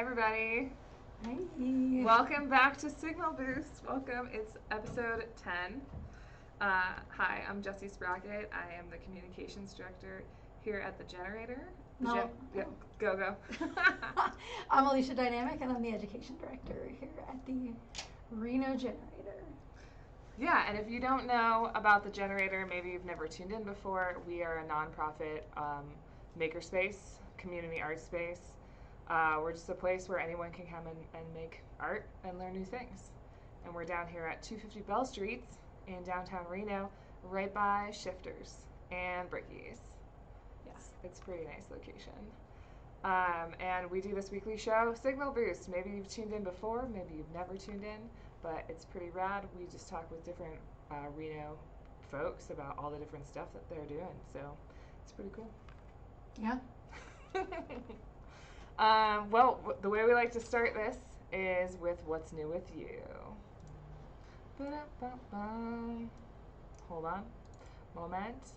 everybody. Hi. Welcome back to Signal Boost. Welcome. It's episode 10. Hi, I'm Jessie Sprocket. I am the communications director here at the Generator. Go. I'm Alicia Dynamic, and I'm the education director here at the Reno Generator. Yeah, and if you don't know about the Generator, maybe you've never tuned in before, we are a nonprofit makerspace, community art space. We're just a place where anyone can come and make art and learn new things. And we're down here at 250 Bell Street in downtown Reno, right by Shifters and Brickies. Yes, it's a pretty nice location. And we do this weekly show, Signal Boost. Maybe you've tuned in before, maybe you've never tuned in, but it's pretty rad. We just talk with different Reno folks about all the different stuff that they're doing. So it's pretty cool. Yeah. Well, the way we like to start this is with what's new with you. Ba-da-ba-bum. Hold on. Moment.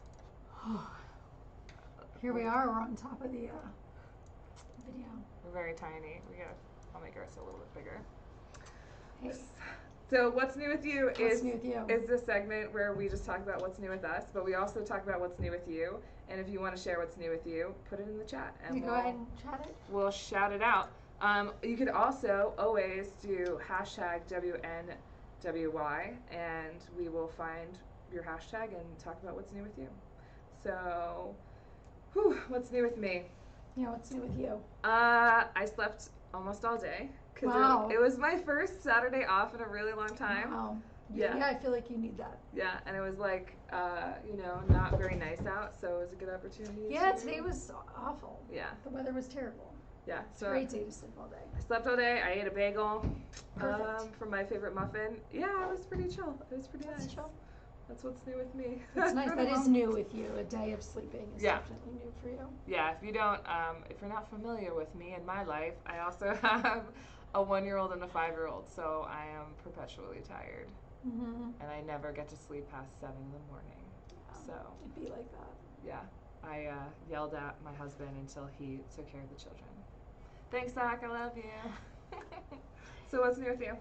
Here we are. We're on top of the video. We're very tiny. I'll make ours a little bit bigger. Hey. So what's new with you is this segment where we just talk about what's new with us, but we also talk about what's new with you. And if you want to share what's new with you, put it in the chat. And go ahead and chat it. We'll shout it out. You could also always do hashtag WNWY, and we will find your hashtag and talk about what's new with you. So, what's new with me? Yeah, what's new with you? I slept almost all day. Wow. It was my first Saturday off in a really long time. Wow. Yeah, I feel like you need that. Yeah, and it was like, not very nice out, so it was a good opportunity. Yeah, today was awful. Yeah. The weather was terrible. Yeah. It's a great day to sleep all day. I slept all day. I ate a bagel Perfect. from my favorite muffin. Yeah, it was pretty chill. It was pretty nice. Chill. That's what's new with me. That's nice. That is new with you. A day of sleeping is definitely new for you. Yeah, if you're not familiar with me and my life, I also have a 1-year-old and a 5-year-old, so I am perpetually tired. Mm-hmm. And I never get to sleep past 7 in the morning. Yeah, so it'd be like that. Yeah, I yelled at my husband until he took care of the children. Thanks, Zach. I love you. So what's new with you?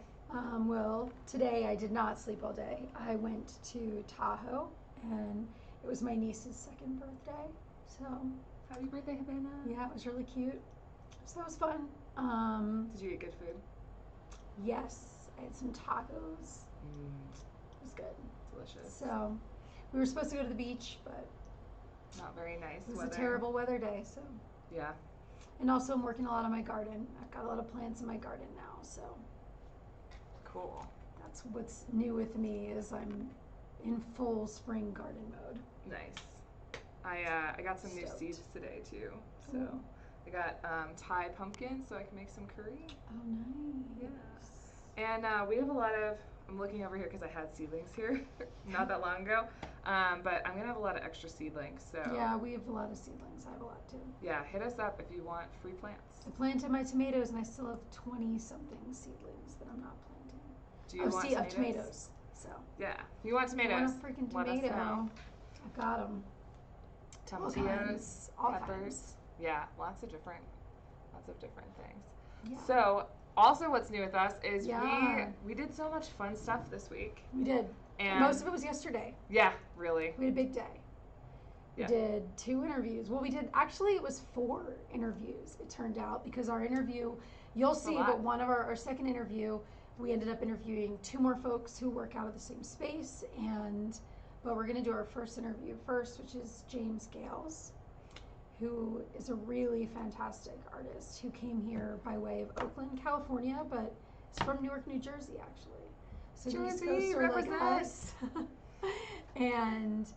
Well, today I did not sleep all day. I went to Tahoe, and it was my niece's second birthday. So happy birthday, Havana. Yeah, it was really cute. So that was fun. Did you eat good food? Yes, I had some tacos. It was good. Delicious. So we were supposed to go to the beach, but not very nice weather. It was a terrible weather day. So yeah. And also I'm working a lot on my garden. I've got a lot of plants in my garden now. So cool. That's what's new with me is I'm in full spring garden mode. Nice. I got some new seeds today too. So I got Thai pumpkin, so I can make some curry. Oh, nice. Yeah. And we have a lot of. I'm looking over here because I had seedlings here not that long ago. But I'm gonna have a lot of extra seedlings. So yeah, we have a lot of seedlings. I have a lot too. Yeah, hit us up if you want free plants. I planted my tomatoes, and I still have 20-something seedlings that I'm not planting. Do you want tomatoes? So yeah, if you want tomatoes, I want a freaking tomato. I've got them. Tomatillos, peppers. Kinds. Yeah, lots of different things. Yeah. So also what's new with us is we did so much fun stuff this week. We did. And most of it was yesterday. Yeah, really. We had a big day. We did 2 interviews. Well, it was 4 interviews, it turned out, because our interview, you'll see, but one of our second interview, we ended up interviewing 2 more folks who work out of the same space, but we're going to do our first interview first, which is James Gayles, who is a really fantastic artist who came here by way of Oakland, California, but he's from Newark, New Jersey, actually. So Jersey, represent. Like us. And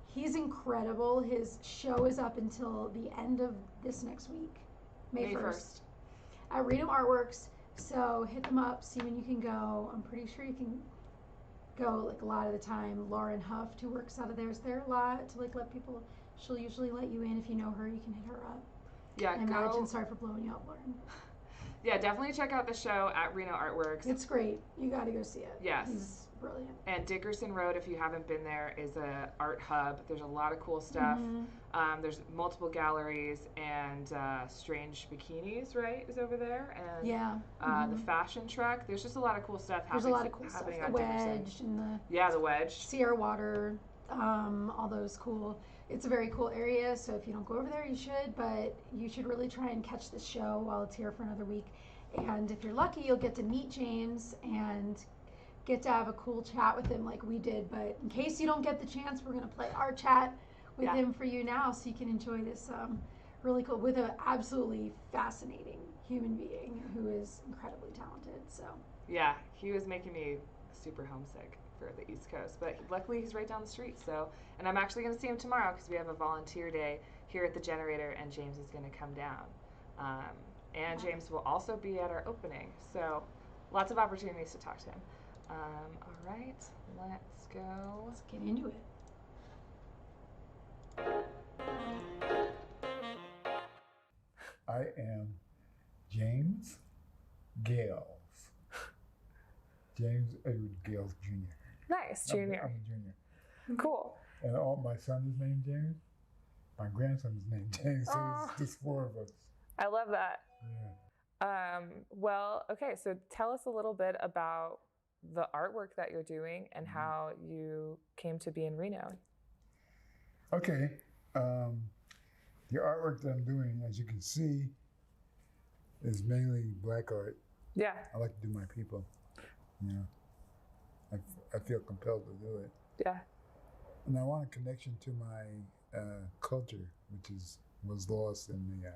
he's incredible. His show is up until the end of this next week, May 1st. At Reno Artworks. So hit them up, see when you can go. I'm pretty sure you can go like a lot of the time. Lauren Huff, who works out of there, is there a lot to like let people. She'll usually let you in. If you know her, you can hit her up. Yeah, imagine. Sorry for blowing you up, Lauren. Yeah, definitely check out the show at Reno Artworks. It's great. You got to go see it. Yes. He's brilliant. And Dickerson Road, if you haven't been there, is a art hub. There's a lot of cool stuff. There's multiple galleries, and Strange Bikinis, right, is over there. And the fashion truck. There's just a lot of cool stuff happening. There's a lot of cool stuff. The Wedge and the Wedge. Sierra Water, all those cool. It's a very cool area, so if you don't go over there, you should, but you should really try and catch the show while it's here for another week. And if you're lucky, you'll get to meet James and get to have a cool chat with him like we did. But in case you don't get the chance, we're going to play our chat with him for you now, so you can enjoy this really cool, with an absolutely fascinating human being who is incredibly talented. So yeah, he was making me super homesick for the East Coast, but luckily he's right down the street. So, and I'm actually going to see him tomorrow because we have a volunteer day here at the Generator, and James is going to come down. And James will also be at our opening. So lots of opportunities to talk to him. All right, let's go. Let's get into it. I am James Gayles. James Edward Gayles Jr. Nice, Junior. I'm a junior. Cool. And my son is named James. My grandson is named James. So it's just 4 of us. I love that. Yeah. Well, okay, so tell us a little bit about the artwork that you're doing and how you came to be in Reno. Okay. The artwork that I'm doing, as you can see, is mainly black art. Yeah. I like to do my people. You know, I feel compelled to do it. Yeah. And I want a connection to my culture, which was lost in the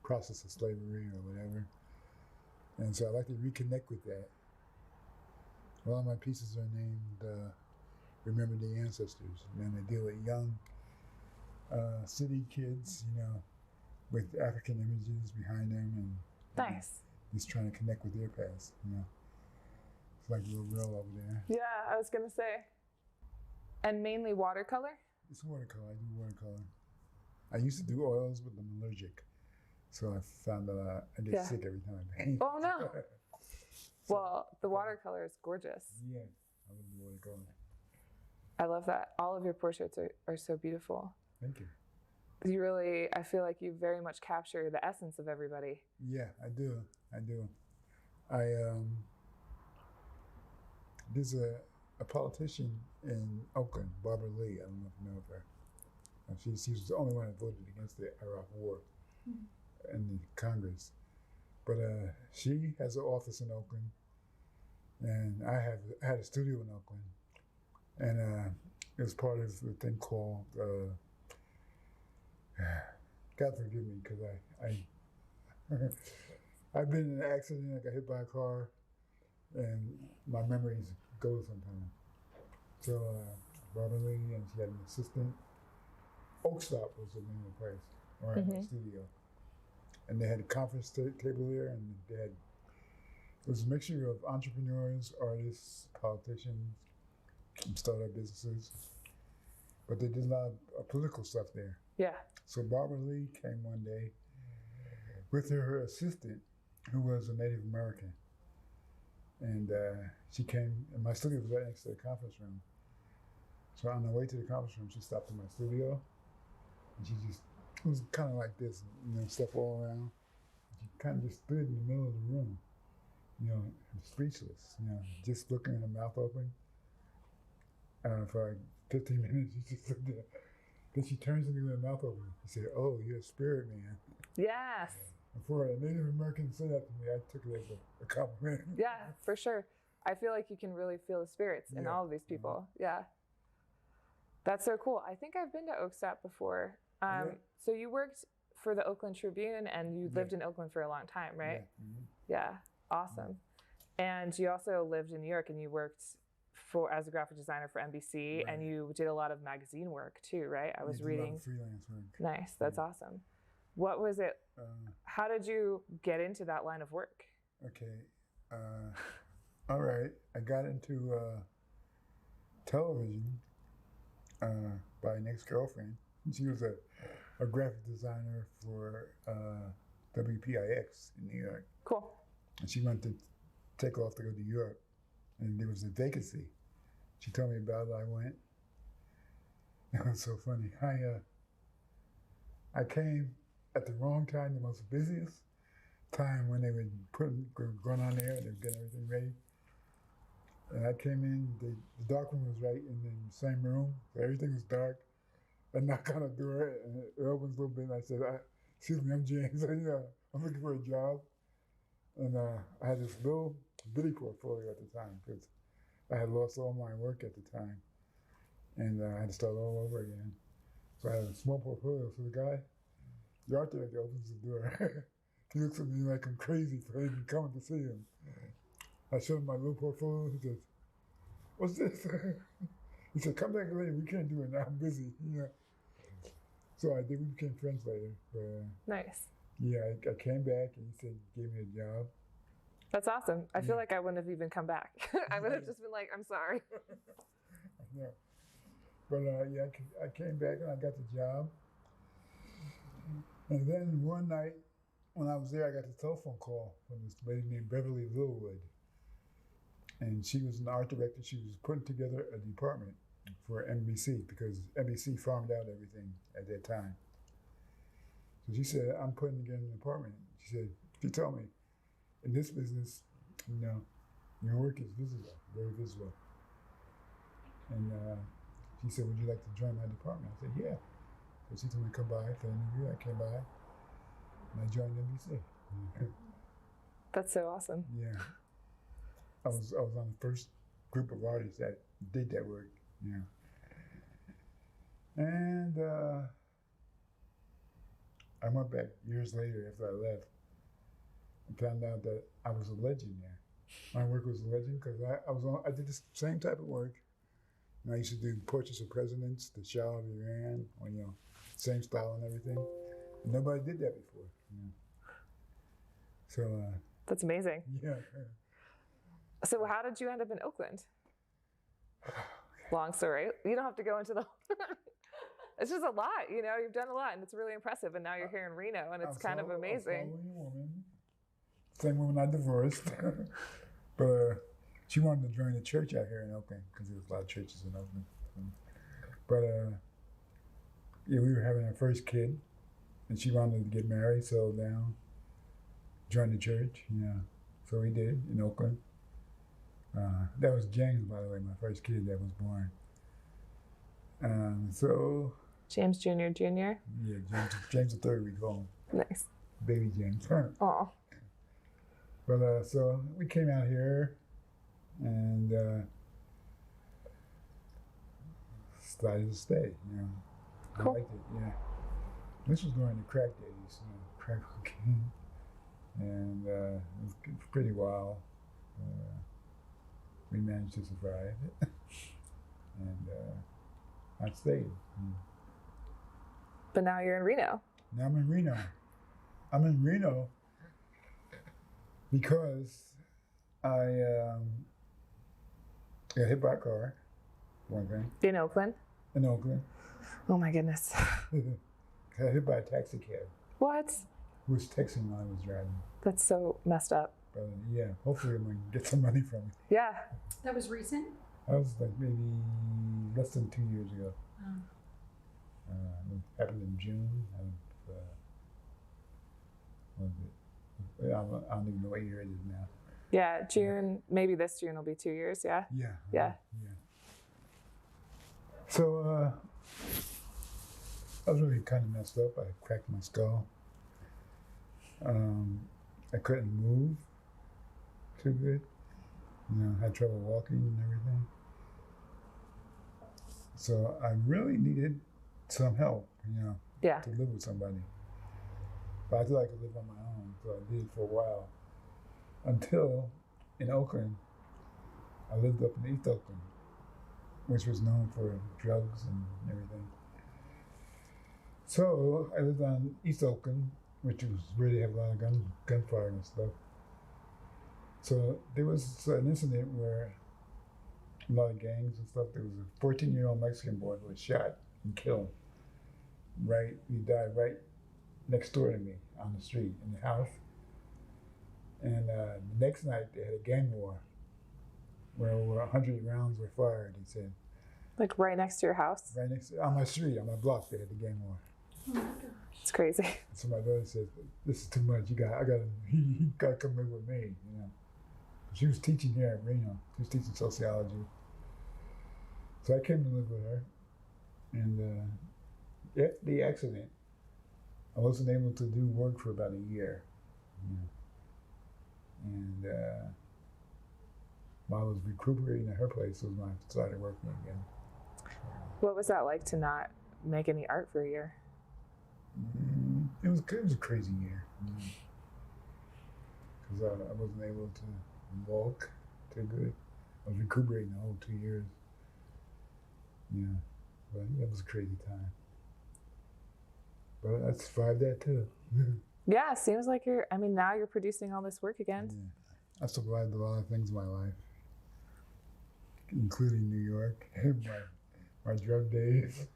process of slavery or whatever. And so I like to reconnect with that. A lot of my pieces are named Remember the Ancestors. And they deal with young city kids, you know, with African images behind them, and nice. Just trying to connect with their past, you know. It's like a little girl over there. Yeah, I was gonna say. And mainly watercolor? It's watercolor. I do watercolor. I used to do oils, but I'm allergic. So I found that I get sick every time I paint. Oh no. Well, the watercolor is gorgeous. Yeah, I love the watercolor. I love that. All of your portraits are so beautiful. Thank you. You really, I feel like you very much capture the essence of everybody. Yeah, I do. There's a politician in Oakland, Barbara Lee. I don't know if you know of her. She was the only one that voted against the Iraq War in the Congress. But she has an office in Oakland, and I had a studio in Oakland, and it was part of a thing called. God forgive me, because I've been in an accident. I got hit by a car, and my memories go sometimes. So Barbara Lee, and she had an assistant. Oakstop was the name of the place, or the studio. And they had a conference table there, and it was a mixture of entrepreneurs, artists, politicians, and startup businesses. But they did a lot of political stuff there. Yeah. So Barbara Lee came one day with her assistant, who was a Native American. And she came, and my studio was right next to the conference room. So on the way to the conference room, she stopped in my studio, and it was kind of like this, you know, stuff all around. She kind of just stood in the middle of the room, you know, speechless, you know, just looking at her mouth open. For like 15 minutes, she just stood there. Then she turns to me with her mouth open. She said, "Oh, you're a spirit man." Yes. And for a Native American to say that to me, I took it as a compliment. Yeah, for sure. I feel like you can really feel the spirits in all of these people. Yeah. That's so cool. I think I've been to Oakstop before. So you worked for the Oakland Tribune, and you lived in Oakland for a long time, right? Yeah. Awesome. And you also lived in New York, and you worked as a graphic designer for NBC, and you did a lot of magazine work too, right? I was reading. A lot of freelance work. Nice. That's awesome. What was it? How did you get into that line of work? Okay. All right. I got into television by an ex-girlfriend. She was a graphic designer for WPIX in New York. Cool. And she wanted to take off to go to Europe. and there was a vacancy. She told me about it. I went. It was so funny. I came at the wrong time, the most busiest time when they were going on there and they were getting everything ready. And I came in, the dark room was right in the same room, so everything was dark. I knocked on the door and it opens a little bit and I said, excuse me, I'm James. I'm looking for a job. And I had this little bitty portfolio at the time because I had lost all my work at the time. And I had to start all over again. So I had a small portfolio. So the art director opens the door. He looks at me like I'm crazy for even coming to see him. I showed him my little portfolio. He says, what's this? He said, come back later. We can't do it now. I'm busy. So I did. We became friends later. But, nice. Yeah, I came back and he said, gave me a job. That's awesome. I feel like I wouldn't have even come back. I would have just been like, I'm sorry. Yeah. But I came back and I got the job. And then one night when I was there, I got a telephone call from this lady named Beverly Littlewood. And she was an art director. She was putting together a department for NBC because NBC farmed out everything at that time. So she said, I'm putting together an department. She told me, in this business, your work is visible, very visible. And she said, would you like to join my department? I said, yeah. So she told me to come by for an interview. I came by and I joined NBC. That's so awesome. Yeah. I was on the first group of artists that did that work. Yeah. And I went back years later after I left and found out that I was a legend there. My work was a legend because I did the same type of work. And I used to do portraits of presidents, the Shah of Iran, same style and everything. And nobody did that before. So that's amazing. Yeah. So how did you end up in Oakland? Long story. You don't have to go into the. It's just a lot, You've done a lot, and it's really impressive. And now you're here in Reno, and it's kind of amazing. Same woman I divorced, but she wanted to join the church out here in Oakland because there's a lot of churches in Oakland. But we were having our first kid, and she wanted to get married, settle down, join the church. Yeah, so we did in Oakland. That was James, by the way, my first kid that was born. So James Jr. Jr. Yeah, James the third we call him. Nice. Baby James. Oh. But so we came out here and decided to stay. Cool. I liked it. Yeah. This was during the crack days, crack cocaine, and it was pretty wild. We managed to survive it, and I stayed. But now you're in Reno. Now I'm in Reno. I'm in Reno because I got hit by a car, one thing. In Oakland? In Oakland. Oh my goodness. Got hit by a taxi cab. What? Who was texting while I was driving. That's so messed up. But yeah, hopefully I'm going to get some money from it. Yeah. That was recent? That was like maybe less than 2 years ago. It happened in June. I don't even know what year it is now. Yeah, June, maybe this June will be 2 years, yeah? Yeah. Yeah. So I was really kind of messed up. I cracked my skull. I couldn't move too good. Had trouble walking and everything. So I really needed some help, Yeah. to live with somebody. But I thought I could live on my own, so I did for a while. Until in Oakland, I lived up in East Oakland, which was known for drugs and everything. So I lived on East Oakland, which was where they have a lot of gunfire and stuff. So there was an incident where a lot of gangs and stuff. There was a 14-year-old Mexican boy who was shot and killed. He died right next door to me on the street in the house. And the next night they had a gang war. where over 100 rounds were fired, he said. Like right next to your house? Right next on my street, on my block, they had the game on. Oh my gosh. It's crazy. So my brother said, "This is too much. He got to come live with me." You know. She was teaching here at Reno. She was teaching sociology. So I came to live with her, and after the accident, I wasn't able to do work for about a year. You know. And while I was recuperating at her place was when I started working again. What was that like to not make any art for a year? It was a crazy year. Because I wasn't able to walk too good. I was recuperating the whole 2 years. Yeah, but it was a crazy time. But I survived that too. Yeah, it seems like now you're producing all this work again. Yeah. I survived a lot of things in my life, including New York, my drug days.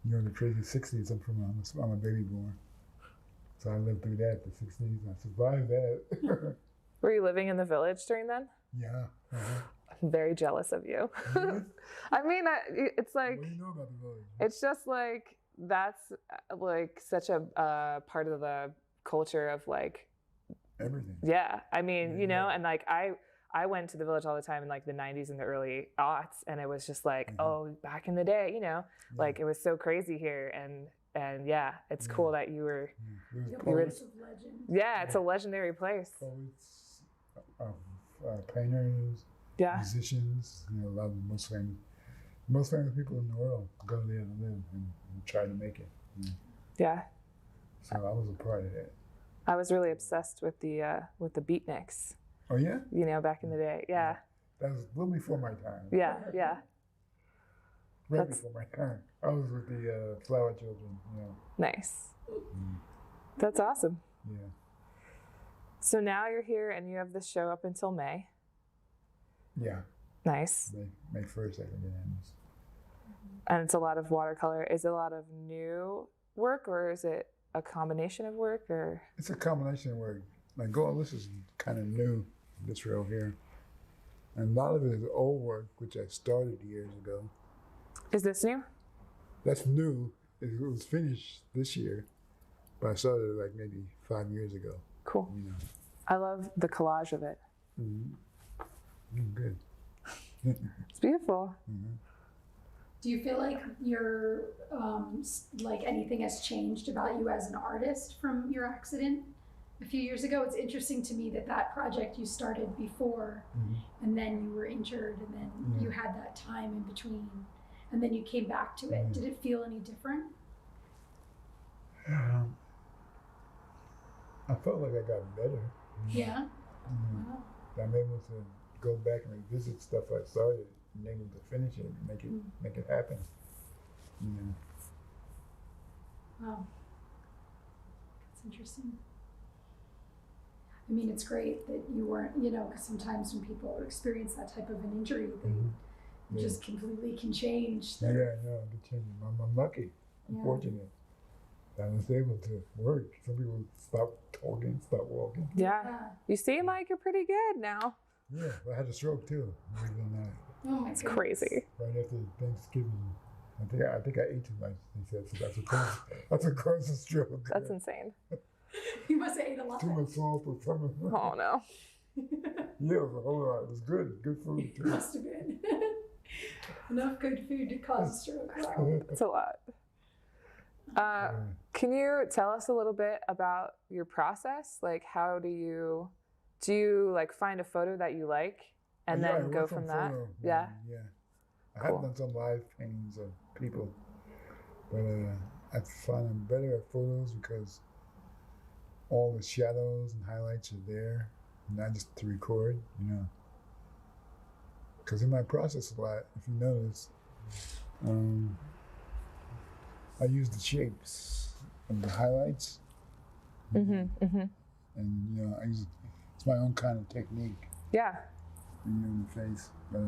You know, the crazy 60s. I'm a baby boomer. So I lived through that, the 60s. I survived that. Were you living in the village during then? Yeah. Uh-huh. I'm very jealous of you. I mean, it's like, What do you know about the village? it's just like, that's like such a part of the culture of like, Everything. yeah. I mean, Yeah. you know, and like I went to the village all the time in like the 90s and the early aughts, and it was just like, oh, back in the day, you know, like it was so crazy here, and yeah, it's cool that you were. There's Place poets, of legend. Yeah, it's a legendary place. poets, painters, Yeah, musicians. You know, a lot of the most famous people in the world go there to live and try to make it. You know? yeah. So I was a part of that. I was really obsessed with the Beatniks. Oh yeah, You know, back in the day. Yeah, that was a little before my time. yeah, yeah. Right That's- before my time. I was with the Flower Children. You know. Nice. That's awesome. Yeah. So now you're here and you have this show up until May. Yeah. Nice. May 1st, I think it ends. And it's a lot of watercolor. Is it a lot of new work, or is it a combination of work, or? It's a combination of work. Like this is kind of new, this row here. And a lot of it is old work, which I started years ago. Is this new? That's new. It was finished this year, but I started it like maybe 5 years ago. Cool. You know. I love the collage of it. Good. It's beautiful. Do you feel like your like anything has changed about you as an artist from your accident a few years ago? It's interesting to me that project you started before, and then you were injured, and then you had that time in between, and then you came back to it. Did it feel any different? I felt like I got better. Yeah. Wow. I'm able to go back and revisit stuff I started and able to finish it and make it happen. You know. Wow. That's interesting. I mean, it's great that you weren't, you know, because sometimes when people experience that type of an injury, they just completely can change. Yeah, no, good changing. I'm lucky. I'm fortunate. I was able to work. Some people stop talking, stop walking. Yeah. You seem like you're pretty good now. Yeah, I had a stroke too. Believe it or not. Oh my It's goodness. crazy. Right after Thanksgiving. I think I ate too much. They said so that's a cause of stroke. That's insane. You must have ate a lot. Too much salt or something. Oh no. Yeah, it was a whole lot. It was good food too. Must have been. Enough good food to cause a stroke. Wow. It's a lot. Can you tell us a little bit about your process? Like, how do you like find a photo that you like and then go from that? Yeah. Yeah. I have done some live paintings of people, but I find I'm better at photos because all the shadows and highlights are there, not just to record, you know. Because in my process a lot, if you notice, I use the shapes of the highlights, and you know, it's my own kind of technique. Yeah. In the face, but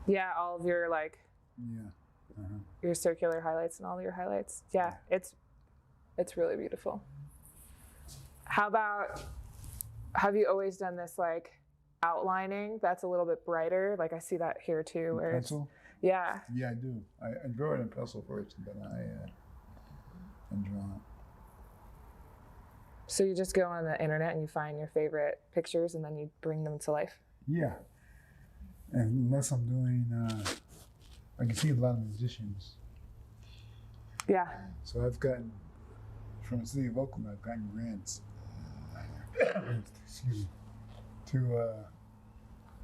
Yeah, all of your like yeah, your circular highlights and all your highlights. Yeah, it's really beautiful. How about, have you always done this like outlining that's a little bit brighter? Like I see that here too. Where Pencil? Yeah. Yeah, I do. I draw it in pencil first, and then I draw it. So you just go on the internet and you find your favorite pictures and then you bring them to life? Yeah. And unless I'm doing, I can see a lot of musicians. Yeah. So I've gotten, from the city of Oakland, I've gotten grants. Excuse me.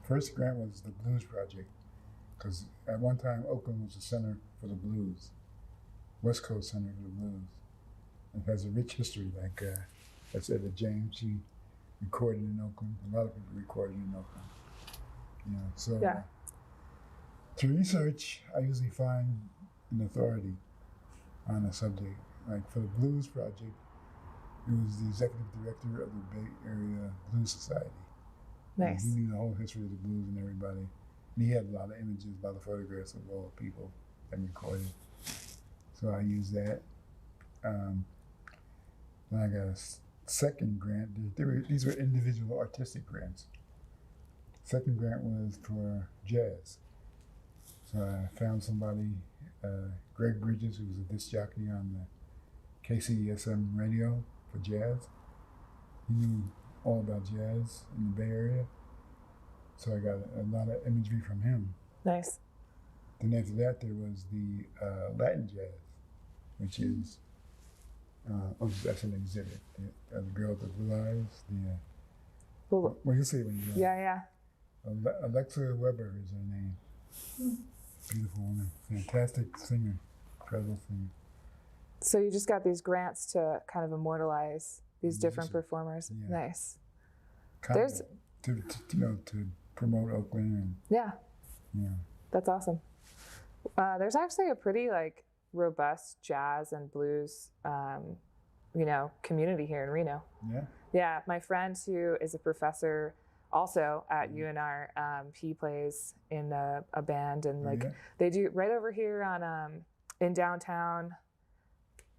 First grant was the Blues Project, because at one time Oakland was the center for the blues, West Coast Center for the Blues. It has a rich history, like I said, James, she recorded in Oakland. A lot of people recorded in Oakland. So to research, I usually find an authority on a subject. Like for the Blues Project, it was the executive director of the Bay Area Blues Society. Nice. And he knew the whole history of the blues and everybody. And he had a lot of images, a lot of photographs of all the people that recorded. So I used that. Then I got a second grant. These were individual artistic grants. Second grant was for jazz. So I found somebody, Greg Bridges, who was a disc jockey on the KCSM radio for jazz. He knew all about jazz in the Bay Area. So I got a lot of imagery from him. Nice. Then after that, there was the Latin jazz, which is, that's an exhibit. The girl with the blue eyes, well, you'll see it when you go. Yeah. Alexa Weber is her name. Beautiful woman, fantastic singer, incredible singer. So you just got these grants to kind of immortalize these different performers. Yeah. Nice. There's to promote Oakland and yeah. That's awesome. There's actually a pretty robust jazz and blues community here in Reno. Yeah, my friend who is a professor also at UNR, he plays in a band, and they do right over here on in downtown,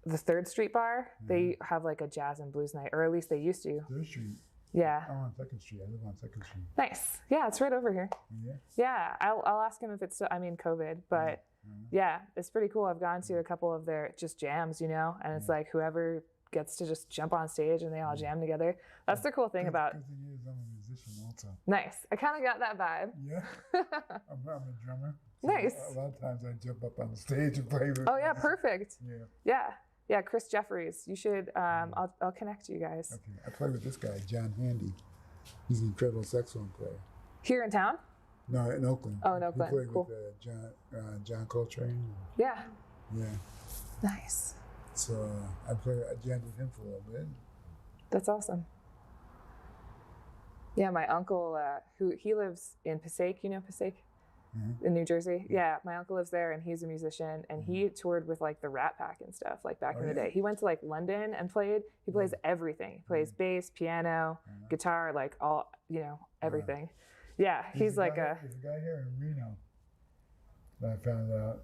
the 3rd Street Bar. They have a jazz and blues night, or at least they used to. 3rd Street. Yeah. I'm on 2nd Street. I live on 2nd Street. Nice. Yeah, it's right over here. Yeah, I'll ask him if it's still, COVID, but yeah, it's pretty cool. I've gone to a couple of their just jams, and it's whoever gets to just jump on stage and they all jam together. That's the cool thing about. Good thing is I'm a musician also. Nice. I kind of got that vibe. Yeah. I'm a drummer. So nice. A lot of times I jump up on the stage and play with. Oh yeah, perfect. Yeah. Yeah, Chris Jeffries. You should. I'll connect you guys. Okay. I play with this guy, John Handy. He's an incredible saxophone player. Here in town? No, in Oakland. Oh, in Oakland. He played cool. with John Coltrane. Yeah. Yeah. Nice. So I jammed with him for a little bit. That's awesome. Yeah, my uncle, he lives in Passaic. You know Passaic? In New Jersey. Yeah, my uncle lives there, and he's a musician, and he toured with the Rat Pack and stuff back in the day. He went to London and played. He plays everything. He plays bass, piano, guitar, all everything. Yeah, he's There's a guy here in Reno that I found out.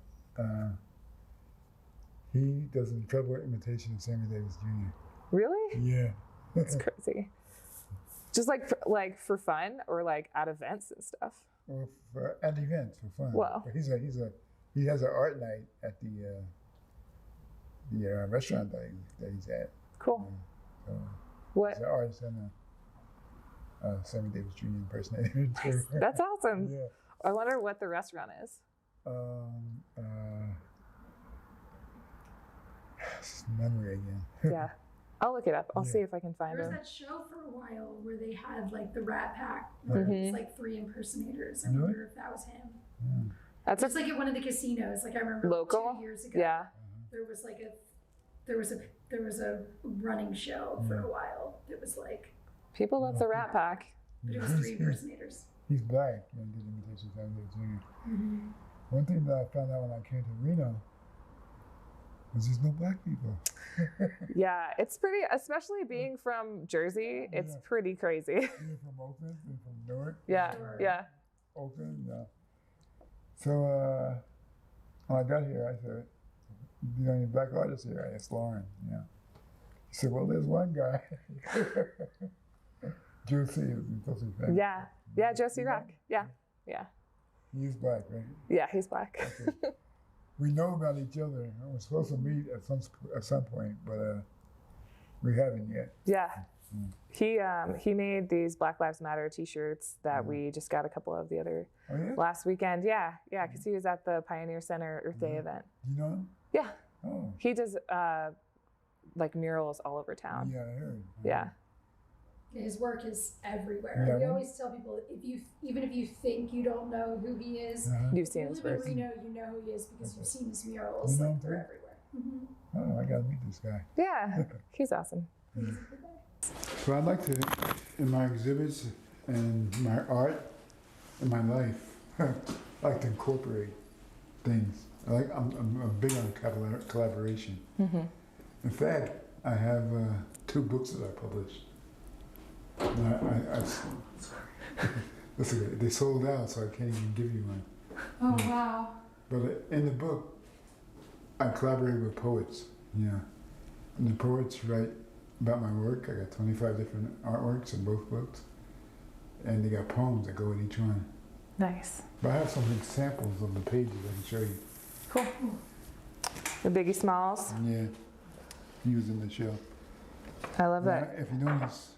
He does an incredible imitation of Sammy Davis Jr. Really? Yeah. That's crazy. Just for fun, or at events and stuff. Well, at events for fun. Wow. But he has an art night at the restaurant that he's at. Cool. So what? He's an artist and a Sammy Davis Jr. impersonator. Nice. That's awesome. Yeah. I wonder what the restaurant is. Memory again. Yeah. I'll look it up. I'll see if I can find There was them. that show for a while where they had the Rat Pack, where it was 3 impersonators. I wonder if that was him. Yeah. That's just at one of the casinos. I remember local 2 years ago. Yeah. There was a running show for a while. It was people love the Rat Pack. But it was 3 impersonators. He's black and did imitations of Sammy Davis Jr. One thing that I found out when I came to Reno was there's no black people. Yeah, it's pretty, especially being from Jersey, it's pretty crazy. You're from Oakland, you're from Newark. Yeah. Oakland, So when I got here, I said, "You know any black artists here?" I asked Lauren. He said, "Well, there's one guy." Juicy is supposed to be famous. Yeah. Yeah, Josie Rock. Yeah. He's black, right? Yeah, he's black. Okay. We know about each other. We're supposed to meet at some point, but we haven't yet. Yeah. He made these Black Lives Matter T-shirts that we just got a couple of the other last weekend. Yeah, because he was at the Pioneer Center Earth Day event. You know him? Yeah. Oh. He does like murals all over town. Yeah, I heard. Yeah. His work is everywhere. Yeah. We always tell people, even if you think you don't know who he is, You've seen his work. if you live in Reno, you know who he is because you've seen his murals. You know him they're too? everywhere. Mm-hmm. Oh, I gotta meet this guy. Yeah, he's awesome. So I'd like to, in my exhibits and my art and my life, I like to incorporate things. I'm big on collaboration. Mm-hmm. In fact, I have 2 books that I published. And that's okay. They sold out, so I can't even give you one. Oh, wow. But in the book, I collaborated with poets. Yeah, and the poets write about my work. I got 25 different artworks in both books, and they got poems that go with each one. Nice. But I have some examples of the pages I can show you. Cool. The Biggie Smalls. Yeah, used in the show. I love Now, that. if you notice,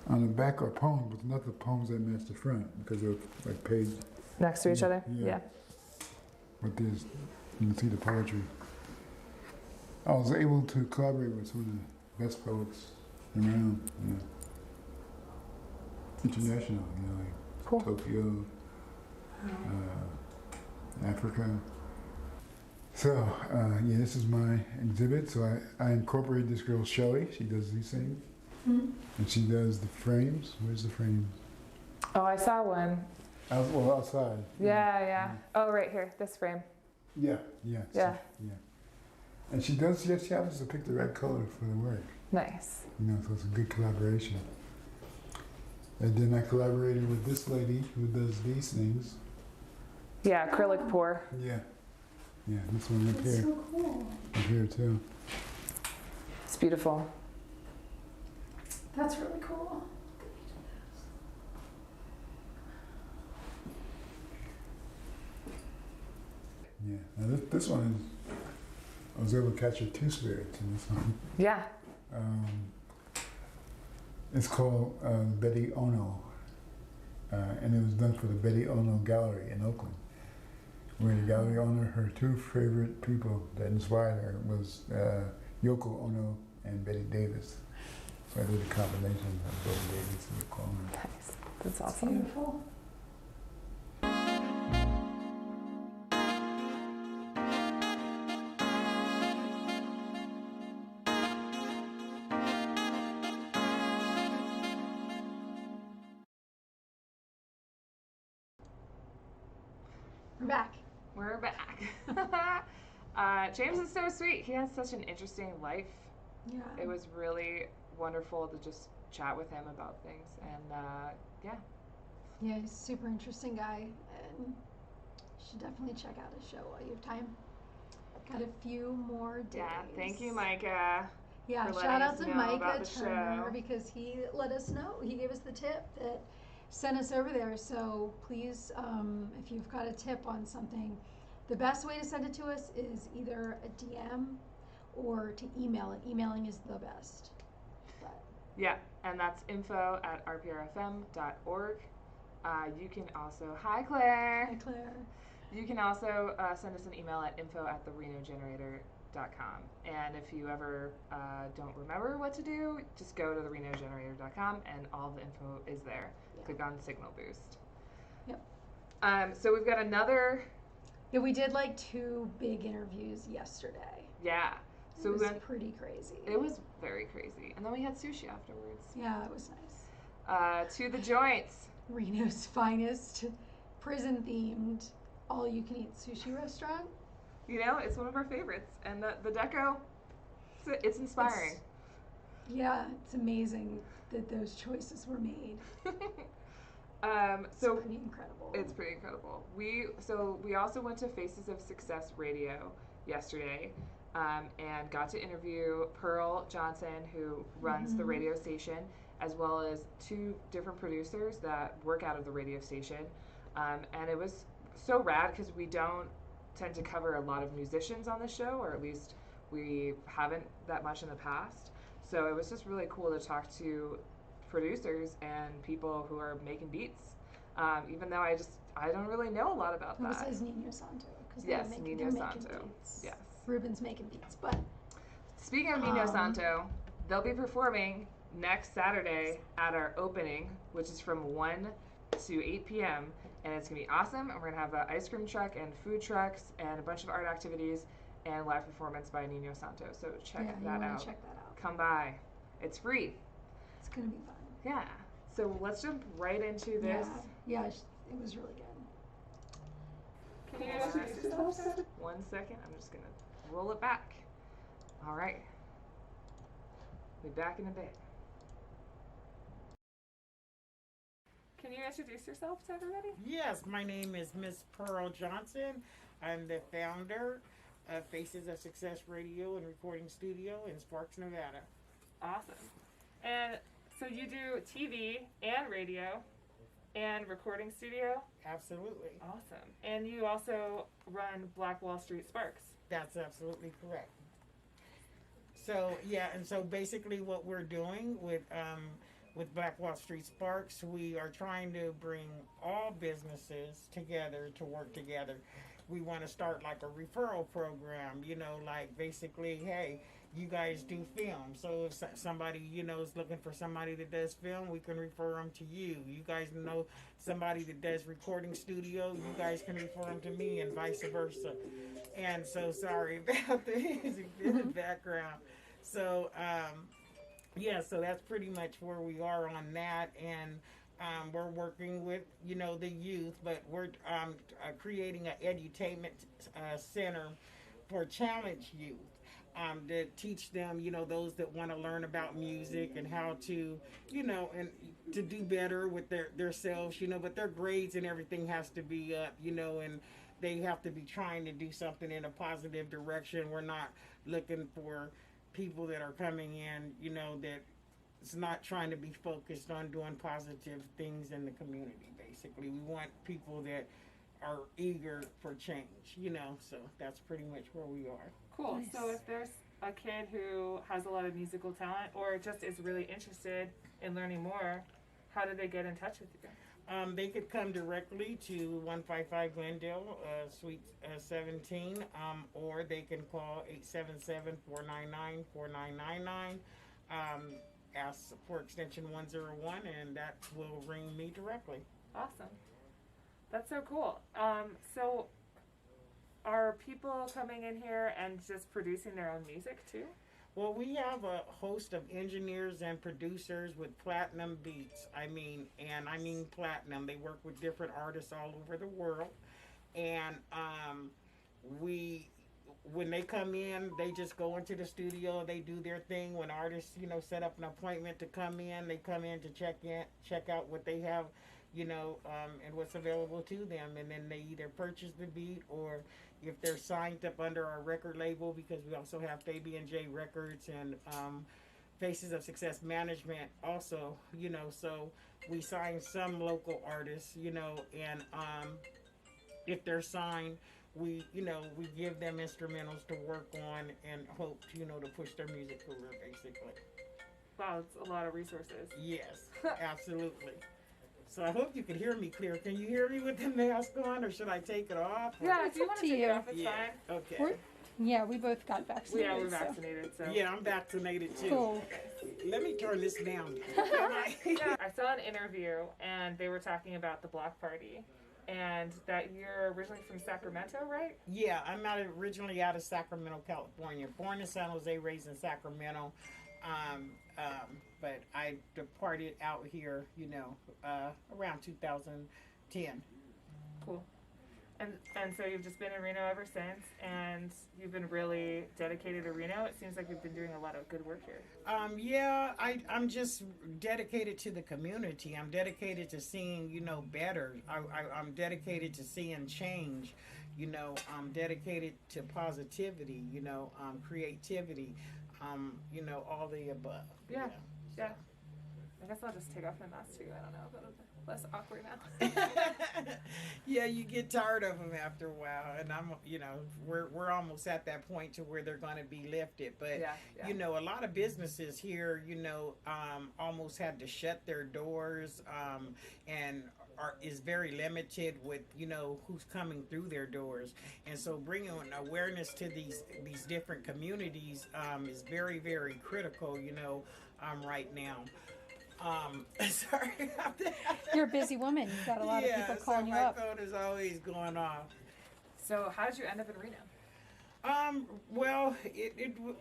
on the back are poems, but not the poems that match the front because they're like page. Next to each other? Yeah. But there's, you can see the poetry. I was able to collaborate with some of the best poets around, international, like Cool. Tokyo, Africa. So, this is my exhibit. So I incorporated this girl, Shelly. She does these things. Mm-hmm. And she does the frames. Where's the frames? Oh, I saw one. Outside. Yeah. Oh, right here, this frame. Yeah. Yeah. And she happens to pick the right color for the work. Nice. So it's a good collaboration. And then I collaborated with this lady who does these things. Yeah, acrylic pour. Yeah, this one up That's here. so cool. Up here too. It's beautiful. That's really cool. Yeah. Now this one is, I was able to capture 2 spirits in this one. Yeah. It's called Betty Ono, and it was done for the Betty Ono Gallery in Oakland, where the gallery owner, her 2 favorite people that inspired her was Yoko Ono and Betty Davis. So I did a combination of Betty Davis and Yoko Ono. Nice. That's awesome. Beautiful. We're back. James is so sweet. He has such an interesting life. Yeah. It was really wonderful to just chat with him about things. And Yeah, he's a super interesting guy, and you should definitely check out his show while you have time. Got a few more days. Yeah, thank you, Micah. Yeah, for shout letting out us to know Micah about the Turner show. because he let us know. He gave us the tip that sent us over there. So please, if you've got a tip on something, the best way to send it to us is either a DM or to email it. Emailing is the best. But. Yeah, and that's info@rprfm.org. You can also, hi Claire. Hi Claire. You can also send us an email at info@therenogenerator.com. And if you ever don't remember what to do, just go to therenogenerator.com and all the info is there. Yeah. Click on Signal Boost. Yep. So we've got another. Yeah, we did like 2 big interviews yesterday. Yeah. So it was pretty crazy. It was very crazy. And then we had sushi afterwards. Yeah, it was nice. To the Joints. Reno's finest, prison-themed, all-you-can-eat sushi restaurant. It's one of our favorites. And the deco, it's inspiring. It's amazing that those choices were made. It's pretty incredible. It's pretty incredible. We also went to Faces of Success Radio yesterday, and got to interview Pearl Johnson, who runs the radio station, as well as 2 different producers that work out of the radio station. And it was so rad because we don't tend to cover a lot of musicians on the show, or at least we haven't that much in the past. So it was just really cool to talk to producers and people who are making beats. Even though I don't really know a lot about that. Besides Nino Santo, because yes, Nino Santo. Beats. Yes, Ruben's making beats. But speaking of Nino Santo, they'll be performing next Saturday at our opening, which is from 1 to 8 p.m. And it's gonna be awesome. And we're gonna have an ice cream truck and food trucks and a bunch of art activities and live performance by Nino Santo. So check that out. Check that out. Come by. It's free. It's gonna be fun. Yeah. So let's jump right into this. Yeah, it was really good. Can you introduce yourself? 1 second. I'm just gonna roll it back. All right. Be back in a bit. Can you introduce yourself to everybody? Yes, my name is Miss Pearl Johnson. I'm the founder of Faces of Success Radio and Recording Studio in Sparks, Nevada. Awesome. And so you do TV and radio and recording studio? Absolutely. Awesome. And you also run Black Wall Street Sparks. That's absolutely correct. So, yeah, and so basically what we're doing with Black Wall Street Sparks, we are trying to bring all businesses together to work together. We want to start like a referral program, like basically, hey, you guys do film. So if somebody, is looking for somebody that does film, we can refer them to you. You guys know somebody that does recording studio, you guys can refer them to me and vice versa. And so sorry about the music in the background. So, so that's pretty much where we are on that. And we're working with, the youth, but we're creating an edutainment center for challenged youth. To teach them, those that want to learn about music and how to, and to do better with their selves, but their grades and everything has to be up, and they have to be trying to do something in a positive direction. We're not looking for people that are coming in, that it's not trying to be focused on doing positive things in the community, basically. We want people that are eager for change, so that's pretty much where we are. Cool. Nice. So if there's a kid who has a lot of musical talent or just is really interested in learning more, how do they get in touch with you? They could come directly to 155 Glendale, Suite 17, or they can call 877-499-4999, ask for extension 101, and that will ring me directly. Awesome. That's so cool. So are people coming in here and just producing their own music too? Well, we have a host of engineers and producers with platinum beats. I mean platinum. They work with different artists all over the world. And when they come in, they just go into the studio, they do their thing. When artists, set up an appointment to come in, they come in to check out what they have, and what's available to them. And then they either purchase the beat, or if they're signed up under our record label, because we also have Fabi and J Records and Faces of Success Management also, so we sign some local artists, and if they're signed, we give them instrumentals to work on and hope, to push their music career, basically. Wow, it's a lot of resources. Yes, absolutely. So I hope you can hear me clear. Can you hear me with the mask on, or should I take it off? Yeah, if you want to take it off, it's fine. Okay. We both got vaccinated. Yeah, we're vaccinated. So. Yeah, I'm vaccinated too. Cool. Let me turn this down. Yeah, I saw an interview, and they were talking about the block party, and that you're originally from Sacramento, right? Yeah, I'm originally out of Sacramento, California. Born in San Jose, raised in Sacramento. But I departed out here, around 2010. Cool. And so you've just been in Reno ever since, and you've been really dedicated to Reno. It seems like you've been doing a lot of good work here. Yeah, I'm just dedicated to the community. I'm dedicated to seeing, better. I'm dedicated to seeing change. I'm dedicated to positivity, creativity, all the above. Yeah, yeah. I guess I'll just take off my mask too. I don't know, but it's less awkward now. Yeah, you get tired of them after a while, and we're almost at that point to where they're going to be lifted. But a lot of businesses here, almost had to shut their doors, and is very limited with who's coming through their doors, and so bringing awareness to these different communities is very, very critical. Right now. Sorry about that. You're a busy woman. You've got a lot of people calling you up. My phone is always going off. So how did you end up in Reno? Well,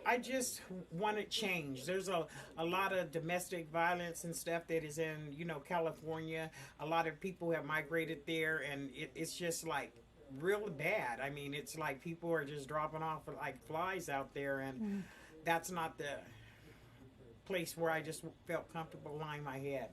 I just wanted change. There's a lot of domestic violence and stuff that is in, California. A lot of people have migrated there, and it's just like real bad. I mean, it's like people are just dropping off like flies out there, and that's not the place where I just felt comfortable lying my head.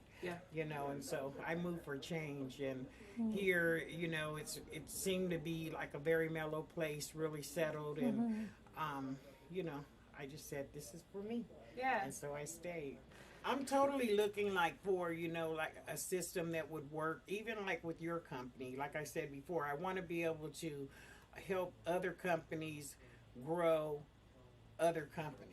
And so I moved for change, and here, it seemed to be like a very mellow place, really settled, and I just said, this is for me. And so I stayed. I'm totally looking like for, like a system that would work, even like with your company. Like I said before, I want to be able to help other companies grow other companies.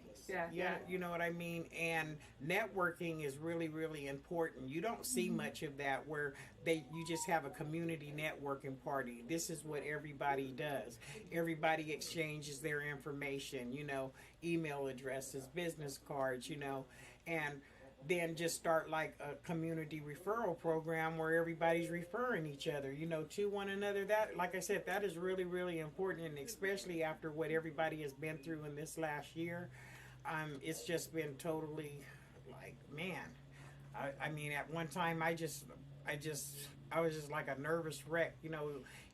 You know what I mean? And networking is really, really important. You don't see much of that where you just have a community networking party. This is what everybody does. Everybody exchanges their information, email addresses, business cards, and then just start like a community referral program where everybody's referring each other, to one another. That, like I said, that is really, really important, and especially after what everybody has been through in this last year. It's just been totally like, man. I mean, at one time, I was just like a nervous wreck,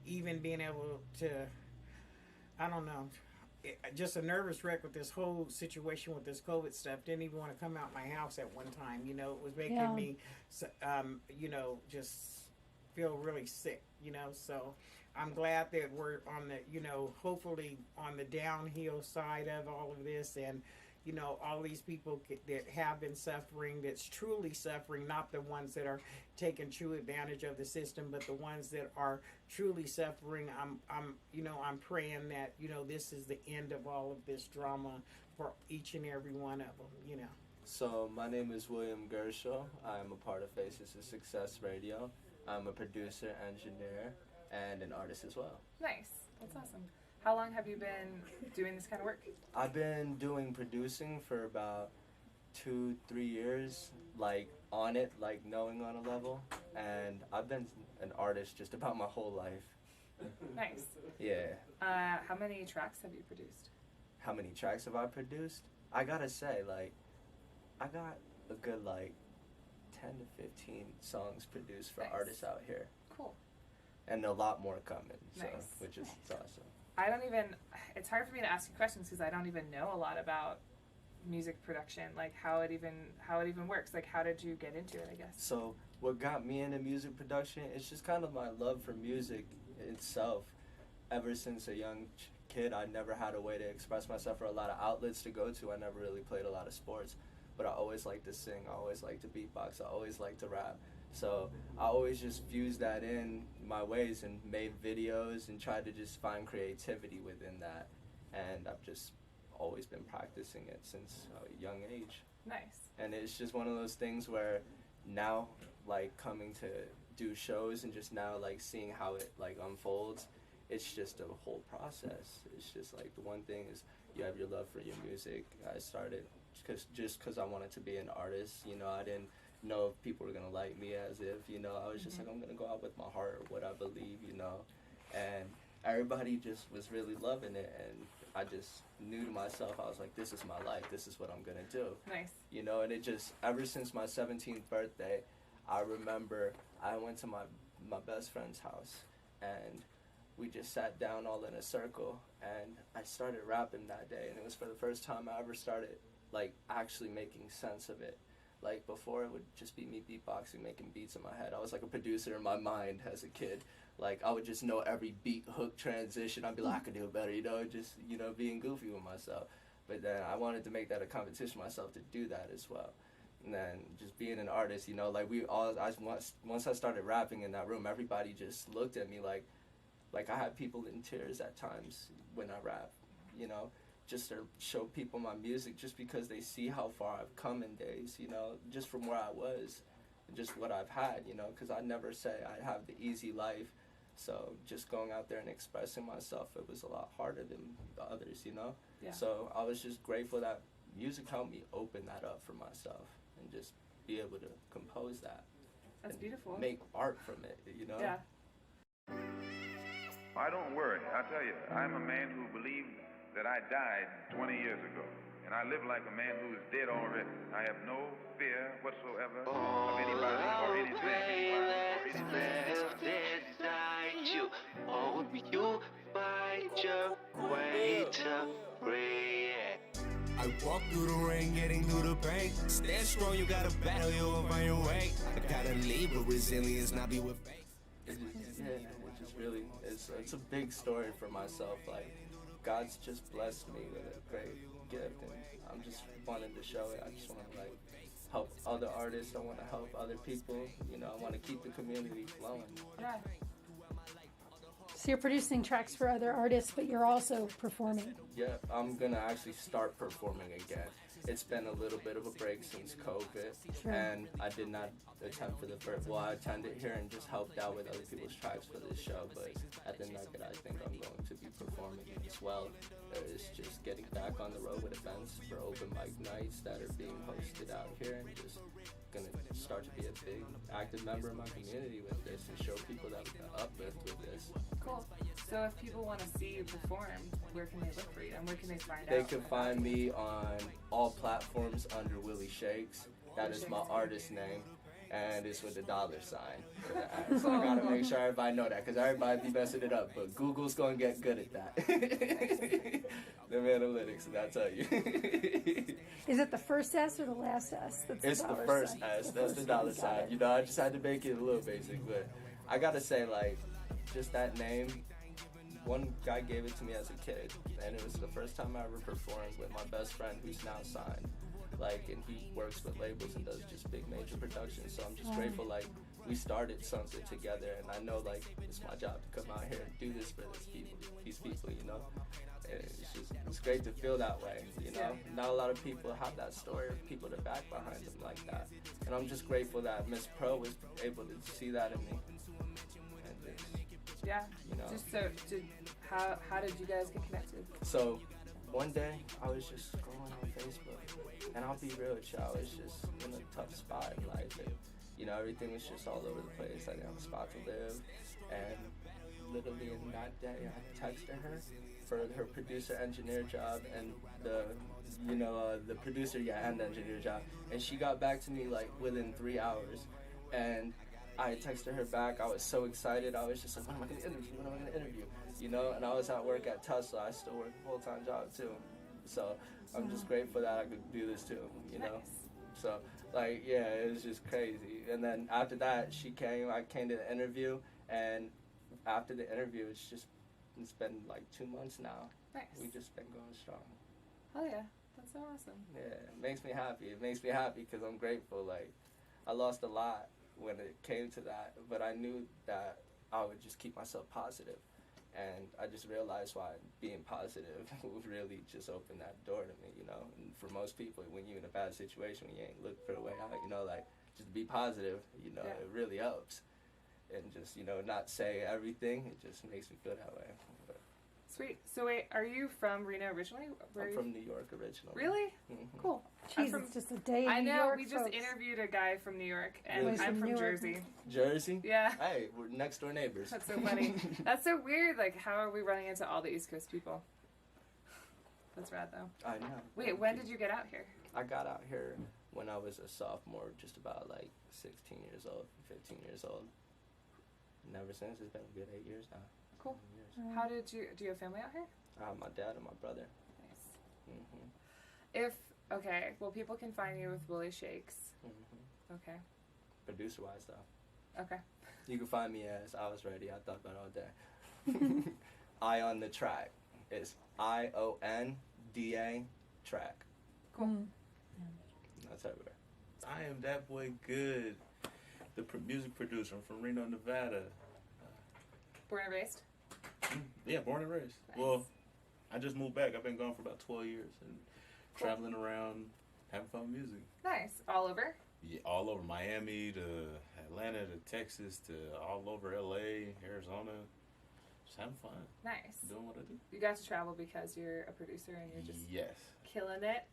even being able to, I don't know, just a nervous wreck with this whole situation with this COVID stuff. Didn't even want to come out my house at one time. It was making me, just feel really sick. So I'm glad that we're on the, hopefully on the downhill side of all of this, and all these people that have been suffering, that's truly suffering, not the ones that are taking true advantage of the system, but the ones that are truly suffering. I'm praying that, this is the end of all of this drama for each and every one of them, So my name is William Gershel. I'm a part of Faces of Success Radio. I'm a producer, engineer, and an artist as well. Nice. That's awesome. How long have you been doing this kind of work? I've been doing producing for about 2-3 years, like on it, like knowing on a level, and I've been an artist just about my whole life. Nice. Yeah. How many tracks have you produced? How many tracks have I produced? I gotta say, I got a good 10 to 15 songs produced for artists out here. Cool. And a lot more coming, Nice. Which is awesome. It's hard for me to ask you questions because I don't even know a lot about music production, like how it even works. Like, how did you get into it, I guess? So what got me into music production is just kind of my love for music itself. Ever since a young kid, I never had a way to express myself or a lot of outlets to go to. I never really played a lot of sports, but I always liked to sing, I always liked to beatbox, I always liked to rap. So I always just fused that in my ways and made videos and tried to just find creativity within that. And I've just always been practicing it since a young age. Nice. And it's just one of those things where now, coming to do shows and just now, seeing how it, unfolds, it's just a whole process. It's just, the one thing is you have your love for your music. I started because I wanted to be an artist. I didn't know if people were going to like me as if, I was just I'm going to go out with my heart, what I believe, and everybody just was really loving it, and I just knew to myself, I was like, this is my life, this is what I'm going to do. Nice. And it just, ever since my 17th birthday, I remember I went to my best friend's house, and we just sat down all in a circle, and I started rapping that day, and it was for the first time I ever started, actually making sense of it. Before, it would just be me beatboxing, making beats in my head. I was like a producer in my mind as a kid. I would just know every beat, hook, transition. I'd be like, I could do it better, just, being goofy with myself. But then I wanted to make that a competition myself to do that as well. And then just being an artist, you know, like once I started rapping in that room, everybody just looked at me like I had people in tears at times when I rap, you know, just to show people my music, just because they see how far I've come in days, you know, just from where I was, and just what I've had, you know, because I never say I have the easy life. So just going out there and expressing myself, it was a lot harder than the others, you know. Yeah. So I was just grateful that music helped me open that up for myself and just be able to compose that. That's beautiful. Make art from it, you know? Yeah. I don't worry. I tell you, I'm a man who believed that I died 20 years ago. And I live like a man who is dead already. I have no fear whatsoever of anybody or anything. You, hold me, you find your way to breathe. I walk through the rain, getting through the pain. Stand strong, you gotta battle, you'll find your way. I gotta leave with resilience, not be with faith. It just really, it's a big story for myself. Like, God's just blessed me with a great gift, and I'm just wanting to show it. I just want to, like, help other artists. I want to help other people. You know, I want to keep the community flowing. Yeah. So you're producing tracks for other artists, but you're also performing. Yeah, I'm gonna actually start performing again. It's been a little bit of a break since COVID, Sure. and I did not attempt for the first. Well, I attended here and just helped out with other people's tracks for this show, but at the Nugget, I think I'm going to be performing as well. It's just getting back on the road with events for open mic nights that are being hosted out here, and just gonna start to be a big active member of my community with this and show people that we can uplift with this. Cool. So if people want to see you perform, where can they look for you and where can they find out? They can find me on all platforms under Willie Shakes. That is my artist name, and it's with a $sign for the ad. So I gotta make sure everybody know that, because everybody be messing it up, but Google's gonna get good at that. Them analytics, and I tell you. Is it the first S or the last S? That's It's the first S, that's the $sign. You know, I just had to make it a little basic, but I gotta say, like, just that name, one guy gave it to me as a kid, and it was the first time I ever performed with my best friend who's now signed. Like, and he works with labels and does just big major productions, so I'm just grateful, like, we started something together, and I know, like, it's my job to come out here and do this for these people, you know? And it's great to feel that way, you know? Not a lot of people have that story, or people to back behind them like that. And I'm just grateful that Miss Pro was able to see that in me. And just, Yeah. you know. Just so, how did you guys get connected? So one day I was just scrolling on Facebook, and I'll be real with you, I was just in a tough spot in life, and you know, everything was just all over the place. I didn't have a spot to live, and literally in that day I texted her for her producer engineer job and the producer and engineer job, and she got back to me like within 3 hours, and I texted her back. I was so excited. I was just like, when am I going to interview? You know, and I was at work at Tesla. I still work a full-time job too. So I'm just grateful that I could do this too, you know? So, like, yeah, it was just crazy. And then after that, I came to the interview, and after the interview, it's been like 2 months now. Nice. We've just been going strong. Oh yeah, that's so awesome. Yeah, it makes me happy. It makes me happy because I'm grateful. Like, I lost a lot when it came to that, but I knew that I would just keep myself positive. And I just realized why being positive would really just open that door to me, you know. And for most people, when you're in a bad situation, when you ain't looking for a way out, you know, like, just be positive, you know, it really helps. And just, you know, not say everything, it just makes me feel that way. But Sweet. So wait, are you from Reno originally? I'm from New York originally. Really? Mm-hmm. Cool. Jeez, it's just a day in I New know, York, we just folks. interviewed a guy from New York, and Really? I'm From from New York. Jersey. Jersey? Yeah. Hey, we're next door neighbors. That's so funny. That's so weird. Like, how are we running into all the East Coast people? That's rad, though. I know. Wait, when did you get out here? I got out here when I was a sophomore, just about like 16 years old, 15 years old. And ever since, it's been a good 8 years now. Cool. 7 years. Do you have family out here? My dad and my brother. Nice. Mm-hmm. Okay, well, people can find you with Willie Shakes. Mm-hmm. Okay. Producer-wise, though. Okay. You can find me as I Was Ready. I thought about it all day. I on the track. It's IONDA track. Cool. That's everywhere. I am that boy good, the music producer. I'm from Reno, Nevada. Born and raised? Yeah, born and raised. Nice. Well, I just moved back. I've been gone for about 12 years and traveling around, having fun with music. Nice. All over? Yeah, all over Miami to Atlanta to Texas to all over LA, Arizona. Just having fun. Nice. Doing what I do. You got to travel because you're a producer and you're just yes. killing it.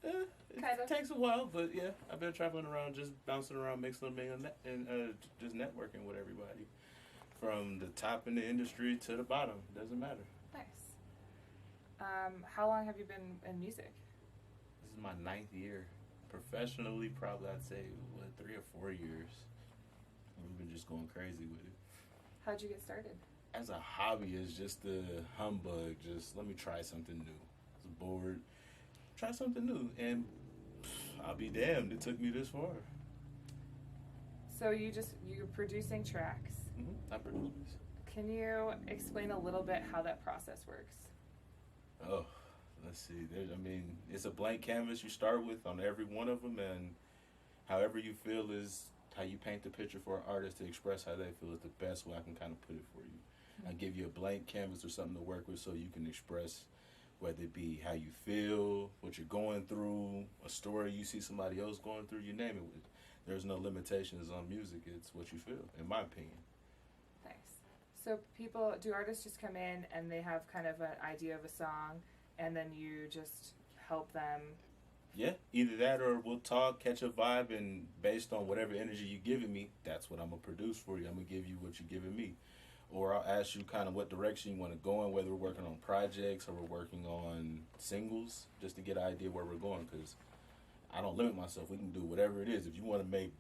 It Kind of. takes a while, but yeah, I've been traveling around, just bouncing around, mixing them in, and just networking with everybody, from the top in the industry to the bottom. Doesn't matter. Nice. How long have you been in music? This is my 9th year. Professionally, probably I'd say 3 or 4 years. We've been just going crazy with it. How'd you get started? As a hobby, it's just the humbug. Just let me try something new. I was bored. Try something new, and I'll be damned. It took me this far. So you're producing tracks. I produce. Can you explain a little bit how that process works? Oh, let's see. It's a blank canvas you start with on every one of them, and however you feel is how you paint the picture for an artist to express how they feel is the best way I can kind of put it for you. I give you a blank canvas or something to work with so you can express, whether it be how you feel, what you're going through, a story you see somebody else going through, you name it. There's no limitations on music. It's what you feel, in my opinion. Nice. So do artists just come in and they have kind of an idea of a song and then you just help them? Yeah, either that or we'll talk, catch a vibe, and based on whatever energy you're giving me, that's what I'm going to produce for you. I'm going to give you what you're giving me. Or I'll ask you kind of what direction you want to go in, whether we're working on projects or we're working on singles, just to get an idea where we're going, because I don't limit myself. We can do whatever it is. If you want to make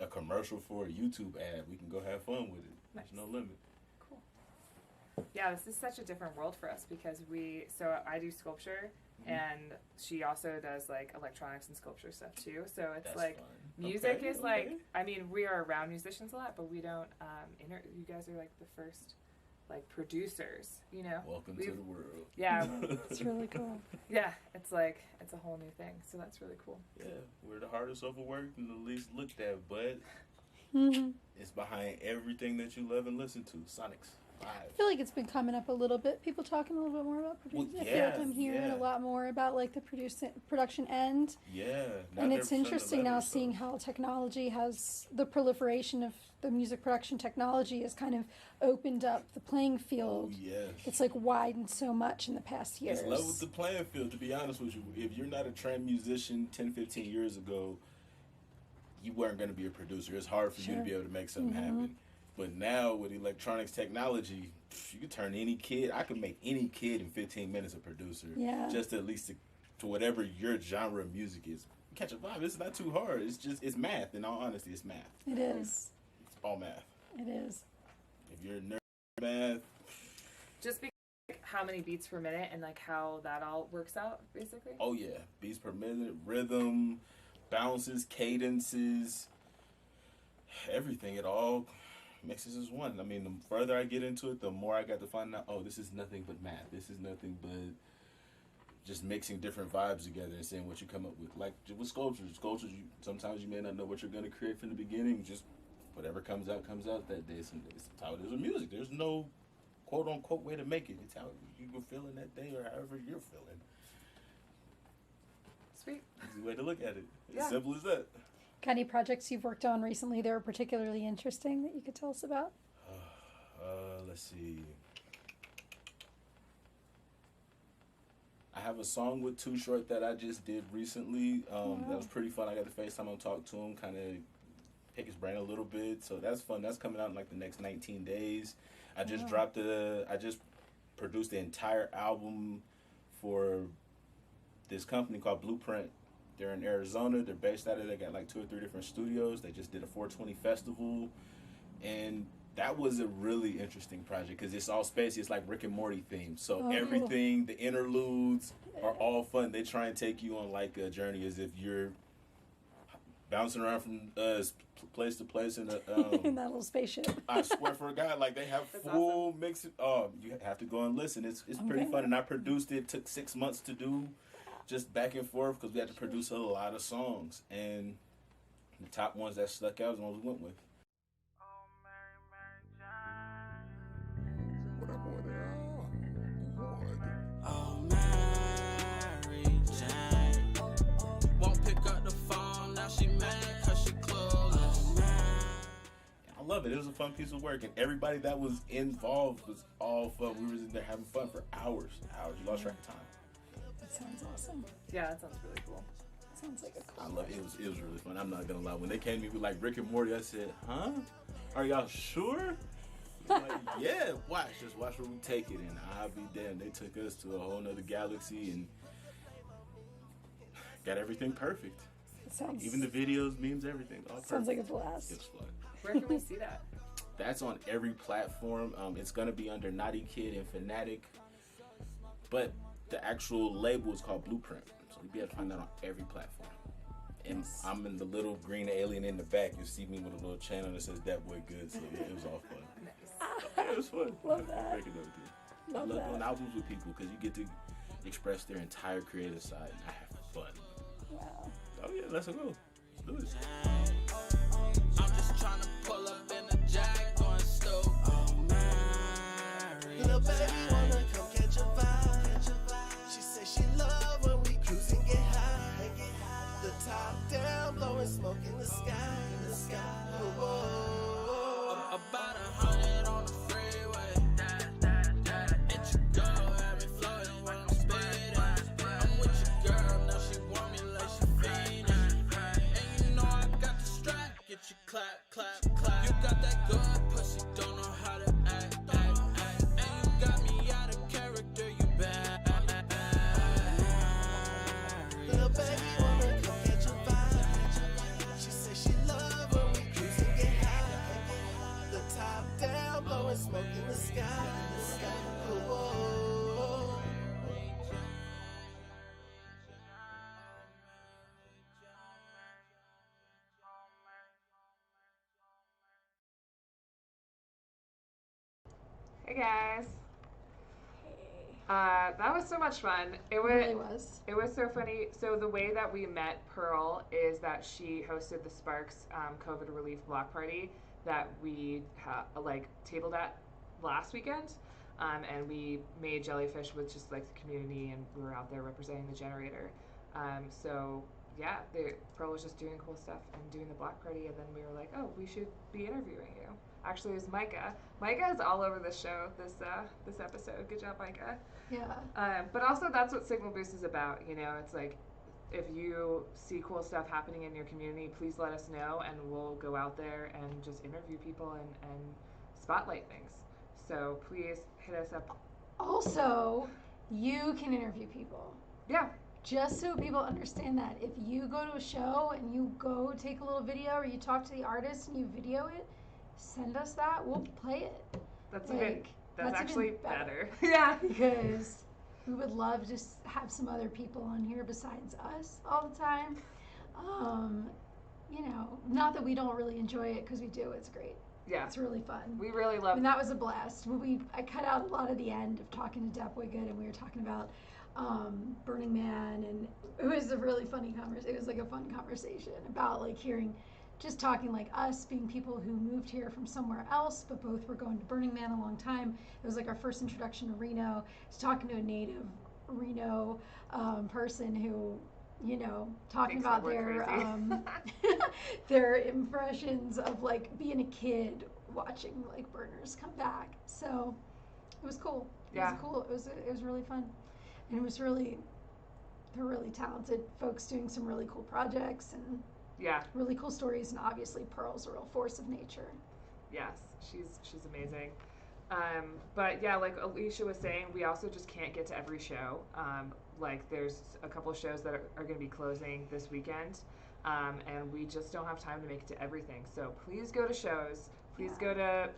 a commercial for a YouTube ad, we can go have fun with it. Nice. There's no limit. Cool. Yeah, this is such a different world for us because I do sculpture and she also does like electronics and sculpture stuff too. So it's That's like fun. music Okay, is like, I mean, we are around musicians a lot, but we don't, you guys are like the first like producers, you know? Welcome to the world. Yeah. It's really cool. Yeah, it's like, it's a whole new thing. So that's really cool. Yeah, we're the hardest overworked and the least looked at, but it's behind everything that you love and listen to. Sonics. I feel like it's been coming up a little bit. People talking a little bit more about producing. Well, I feel like I'm hearing yeah. a lot more about like the production end. Yeah. And it's interesting now seeing how technology has, the proliferation of the music production technology has kind of opened up the playing field. Oh, yes. It's like widened so much in the past years. It's leveled the playing field, to be honest with you. If you're not a trained musician 10, 15 years ago, you weren't going to be a producer. It's hard for you to be able to make something happen. But now with electronics technology, you can turn any kid. I can make any kid in 15 minutes a producer. Yeah. Just at least to whatever your genre of music is. Catch a vibe. It's not too hard. It's math. In all honesty, it's math. It is. It's all math. It is. If you're a nerd math. Just because like, how many beats per minute and like how that all works out, basically? Oh, yeah. Beats per minute, rhythm, bounces, cadences, everything. It all mixes as one. I mean, the further I get into it, the more I got to find out, oh, this is nothing but math. This is nothing but just mixing different vibes together and seeing what you come up with. Like with sculptures. Sometimes you may not know what you're going to create from the beginning. Just whatever comes out that day. Some days. It's how it is with music. There's no quote-unquote way to make it. It's how you were feeling that day or however you're feeling. Sweet. Easy way to look at it. It's Yeah. simple as that. Got any projects you've worked on recently that were particularly interesting that you could tell us about? Let's see. I have a song with Too Short that I just did recently. That was pretty fun. I got to FaceTime and talk to him, kind of pick his brain a little bit. So that's fun. That's coming out in like the next 19 days. I just I just produced the entire album for this company called Blueprint. They're in Arizona. They're based out of, they got like 2 or 3 different studios. They just did a 420 festival. And that was a really interesting project because it's all spacey. It's like Rick and Morty themed. So everything, the interludes are all fun. They try and take you on like a journey as if you're bouncing around from place to place in in that little spaceship. I swear for God, like they have full mix. You have to go and listen. It's pretty fun. And I produced it. It took 6 months to do. just back and forth because we had to produce a lot of songs, and the top ones that stuck out is the ones we went with. Oh, Mary Jane won't pick up the phone, now she mad cause she clueless. I love it. It was a fun piece of work, and everybody that was involved was all fun. We were in there having fun for hours. You lost track of time. That sounds awesome. Yeah, that sounds really cool. Sounds like a cool. I love it. It was really fun. I'm not gonna lie. When they came to me with like Rick and Morty, I said, "Huh? Are y'all sure?" I'm like, yeah. Just watch where we take it, and I'll be damned. They took us to a whole nother galaxy and got everything perfect. Sounds, even the videos, memes, everything. All sounds perfect. like a blast. It was fun. Where can we see that? That's on every platform. It's gonna be under Naughty Kid and Fanatic, but the actual label is called Blueprint, so you'll be able to find that on every platform. And I'm in the little green alien in the back. You see me with a little channel that says "That Boy Good." So yeah, it was all fun. It was fun. Love that. I love doing albums with people because you get to express their entire creative side, and I have fun. Wow. Oh yeah, let's go. Let's do this. I'm just trying to pull up in the Jag going stupid. Oh, Mary. Little baby wanna come catch a vibe. She said she love when we cruise and get high. The top down, blowing smoke in the sky. Oh, about 100 on the freeway. And your girl had me floating when I'm speeding. I'm with your girl, now she want me like she fiending. And you know I got the strap, get you clap, clap, clap. You got that good pussy, don't know how to act. And you got me out of character, you bad. Little baby wanna come catch a vibe. She said she love when we cruise and get high. The top down, blowing smoke in the sky. Whoa. Hey guys. That was so much fun. It really was. It was so funny. So the way that we met Pearl is that she hosted the Sparks COVID relief block party that we tabled at last weekend, and we made jellyfish with just like the community, and we were out there representing the generator. So yeah, Pearl was just doing cool stuff and doing the block party, and then we were like, oh, we should be interviewing you. Actually, it was Micah. Micah is all over this show, this episode. Good job, Micah. Yeah. But also, that's what Signal Boost is about. You know, it's like, if you see cool stuff happening in your community, please let us know, and we'll go out there and just interview people and spotlight things. So please hit us up. Also, you can interview people. Yeah. Just so people understand that if you go to a show and you go take a little video, or you talk to the artist and you video it, send us that. We'll play it. That's that's actually even better. Yeah. Because we would love to have some other people on here besides us all the time. You know, not that we don't really enjoy it, because we do. It's great. Yeah. It's really fun. We really love it. And that was a blast. I cut out a lot of the end of talking to Depp Wiggett, and we were talking about Burning Man, and it was a really funny conversation. It was like a fun conversation about like just talking like us being people who moved here from somewhere else, but both were going to Burning Man a long time. It was like our first introduction to Reno. I was talking to a native Reno person who, you know, talking about their impressions of like being a kid watching like burners come back. So it was cool. Yeah. It was cool. It was really fun. And they're really talented folks doing some really cool projects and really cool stories, and obviously Pearl's a real force of nature. Yes, she's amazing. But yeah, like Alicia was saying, we also just can't get to every show. Like there's a couple of shows that are going to be closing this weekend, and we just don't have time to make it to everything. So please go to shows. Please go to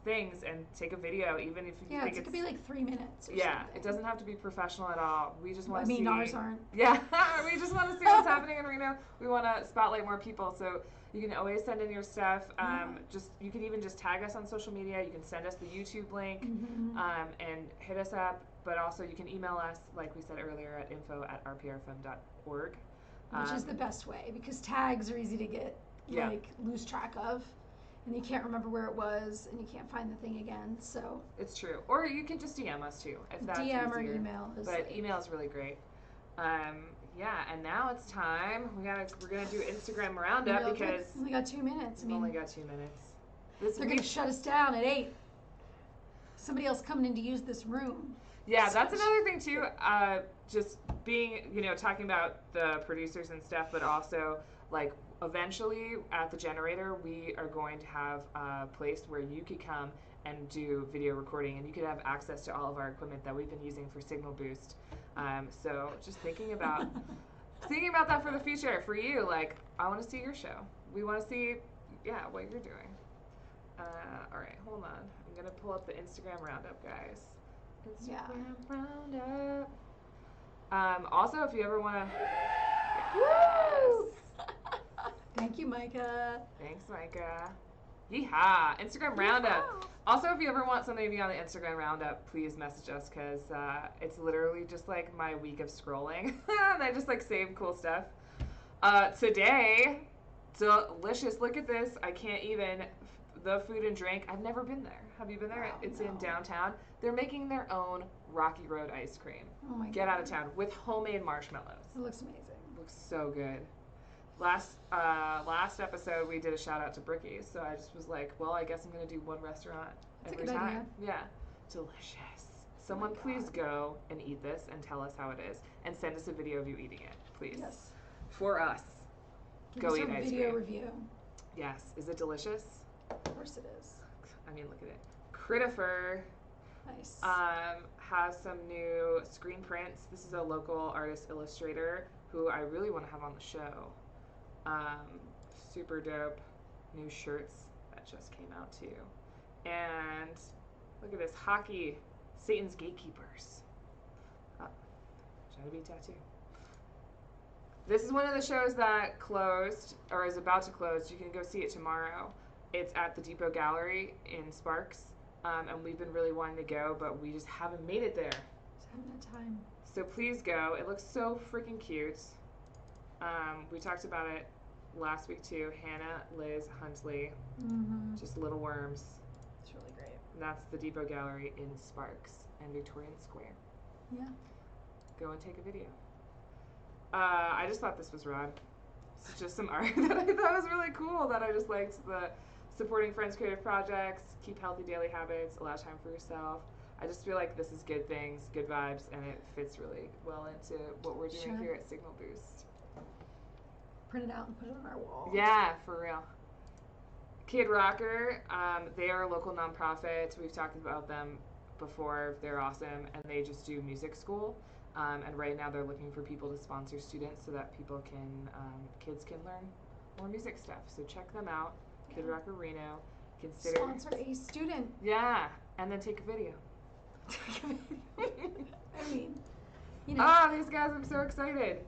things and take a video, even if you think it could be like 3 minutes. Or yeah, something. it doesn't have to be professional at all. We just want to see. I mean, ours aren't. Yeah, we just want to see what's happening in Reno. We want to spotlight more people. So you can always send in your stuff. You can even just tag us on social media. You can send us the YouTube link and hit us up. But also you can email us, like we said earlier, at info@rprfm.org. Which is the best way, because tags are easy to get lose track of, and you can't remember where it was, and you can't find the thing again. So it's true. Or you can just DM us too, if that's DM easier. or email. But email is really great. And now it's time. We're gonna do Instagram roundup because we only got 2 minutes. We only got 2 minutes. They're gonna shut us down at 8. Somebody else coming in to use this room. Yeah, that's another thing too. Just being, talking about the producers and stuff, but also like eventually at the generator, we are going to have a place where you could come and do video recording, and you could have access to all of our equipment that we've been using for Signal Boost. So just thinking about that for the future for you. Like, I want to see your show. We want to see, what you're doing. All right, hold on. I'm gonna pull up the Instagram roundup, guys. Instagram roundup. Also, if you ever want to. Woo! Thank you, Micah. Thanks, Micah. Yeehaw! Instagram roundup. Also, if you ever want something to be on the Instagram roundup, please message us, because it's literally just like my week of scrolling. And I just like save cool stuff. Today, delicious. Look at this. I can't even. The food and drink. I've never been there. Have you been there? It's in downtown. They're making their own Rocky Road ice cream. Oh my god. Get out of town with homemade marshmallows. It looks amazing. Looks so good. Last episode we did a shout out to Bricky's, so I just was like, well, I guess I'm gonna do one restaurant every time. Idea. Yeah, delicious. Someone please go and eat this and tell us how it is, and send us a video of you eating it, please. Yes. For us. Give go us eat a ice video cream. review. Yes. Is it delicious? Of course it is. I mean, look at it. Critifer. Nice. Has some new screen prints. This is a local artist illustrator who I really want to have on the show. Super dope new shirts that just came out too. And look at this, hockey, Satan's Gatekeepers. Trying to be a tattoo. This is one of the shows that closed, or is about to close. You can go see it tomorrow. It's at the Depot Gallery in Sparks. And we've been really wanting to go, but we just haven't made it there. Just haven't had time. So please go. It looks so freaking cute. We talked about it last week too. Hannah, Liz, Huntley, just little worms. It's really great. And that's the Depot Gallery in Sparks and Victorian Square. Yeah. Go and take a video. I just thought this was rad. It's just some art that I thought was really cool, that I just liked. The supporting friends' creative projects, keep healthy daily habits, allow time for yourself. I just feel like this is good things, good vibes, and it fits really well into what we're doing here at Signal Boost. Print it out and put it on our wall. Yeah, for real. Kid Rocker, they are a local nonprofit. We've talked about them before. They're awesome, and they just do music school. And right now they're looking for people to sponsor students so that people can, kids can learn more music stuff. So check them out, Kid Rocker Reno. Consider sponsor a student. Yeah, and then take a video. I mean, these guys, I'm so excited.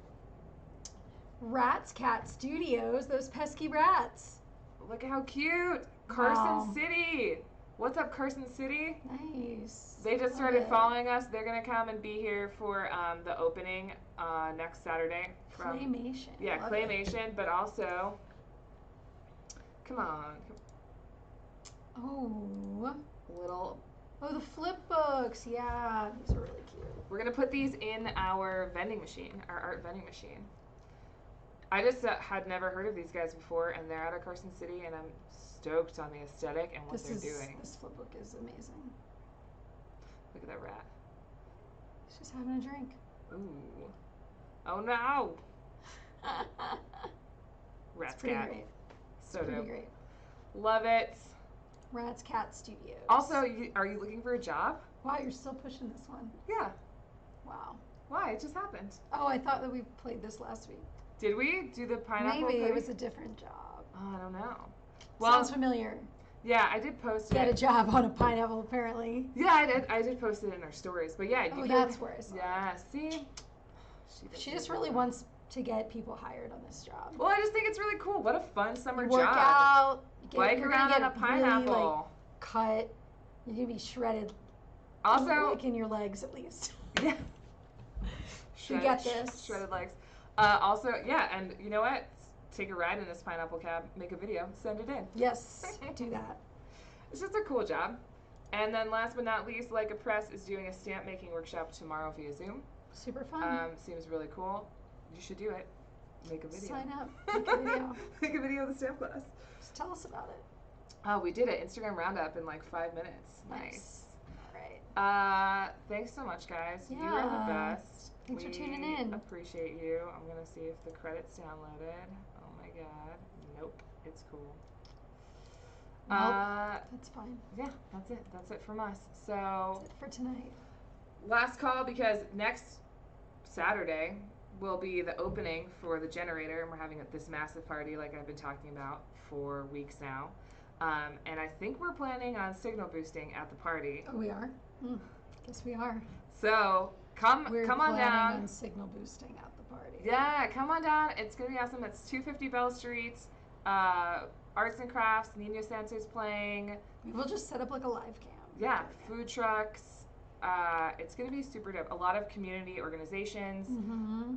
Rats Cat Studios, those pesky rats. Look at how cute. Carson City. What's up, Carson City? Nice. They just started following us. They're going to come and be here for the opening next Saturday. Claymation. Yeah, Love Claymation, it. but also, come on. Oh. Oh, the flip books. Yeah, these are really cute. We're going to put these in our vending machine, our art vending machine. I just had never heard of these guys before, and they're out of Carson City, and I'm stoked on the aesthetic and what they're doing. This flip book is amazing. Look at that rat. He's just having a drink. Ooh. Oh no! Rat's Cat. Great. So dope. Great. Love it. Rats Cat Studios. Also, are you looking for a job? Wow, you're still pushing this one. Yeah. Wow. Why? It just happened. Oh, I thought that we played this last week. Did we do the pineapple? Maybe it was a different job. Oh, I don't know. Sounds familiar. Yeah, I did post Get it. a job on a pineapple, apparently. Yeah, I did. I did post it in our stories. But yeah, you that's where I saw it. Yeah, see? She just really wants to get people hired on this job. Well, I just think it's really cool. What a fun summer Work job. out. Bike around on a pineapple. Really, like, cut. You're going to be shredded. Also, like in your legs, at least. Yeah. You got this. Shredded legs. Also, yeah, and you know what? Take a ride in this pineapple cab, make a video, send it in. Yes, do that. It's just a cool job. And then last but not least, Like a Press is doing a stamp making workshop tomorrow via Zoom. Super fun. Seems really cool. You should do it. Make a video. Sign up. Make a video. Make a video of the stamp class. Just tell us about it. Oh, we did it. Instagram roundup in like 5 minutes. Nice. All right. Thanks so much, guys. Yeah. You are the best. Thanks for tuning in. Appreciate you. I'm gonna see if the credits downloaded. Oh my god. Nope. It's cool. Nope. That's fine. Yeah, that's it. That's it from us. So that's it for tonight. Last call, because next Saturday will be the opening for the generator, and we're having this massive party like I've been talking about for weeks now. And I think we're planning on signal boosting at the party. Oh, we are? Guess we are. So come on down. We're planning on signal boosting at the party. Yeah, come on down. It's going to be awesome. It's 250 Bell Street. Arts and crafts. Nino Santo's playing. We'll just set up like a live cam. Yeah, food trucks. It's going to be super dope. A lot of community organizations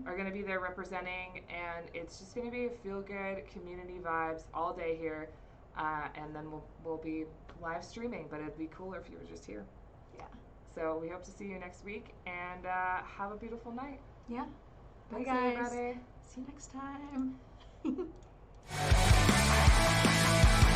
are going to be there representing, and it's just going to be a feel-good community vibes all day here. And then we'll be live streaming, but it'd be cooler if you were just here. Yeah. So we hope to see you next week, and have a beautiful night. Yeah. Bye, Thanks, guys. everybody. See you next time.